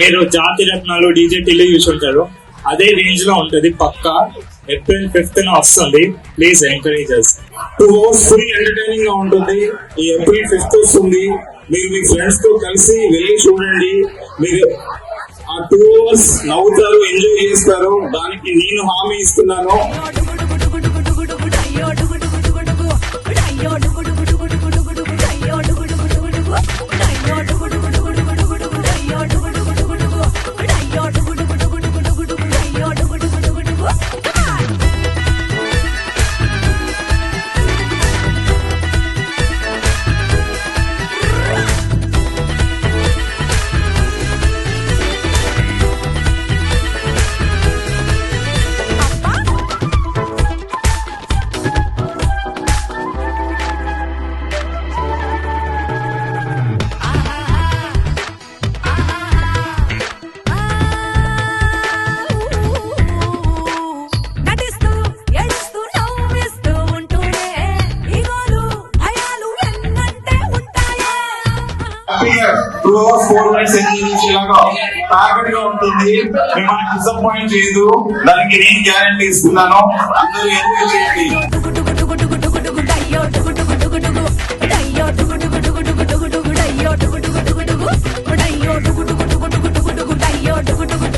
మీరు జాతి రత్నాలు డీజే టిల్లు చూసి ఉంటారు, అదే రేంజ్ లో ఉంటది. పక్కా April 5th వస్తుంది. Please encourage us. 2 hours full entertaining గా ఉంటుంది. ఈ April 5th వస్తుంది. మీరు మీ ఫ్రెండ్స్ తో కలిసి వెళ్ళి చూడండి. మీరు ఆ 2 hours నవ్వుతారు, ఎంజాయ్ చేస్తారు. దానికి నేను హామీ ఇస్తున్నాను. హ్యాపీగా 2 hours 4 minutes ఎంజాయ్ చేసేలాగా ప్యాకెట్ గా ఉంటుంది. మిమ్మల్ని డిసప్పాయింట్ చేయదు. దానికి నేను గ్యారంటీ ఇస్తున్నాను. అందరూ ఎంజాయ్ చేయండి. Yo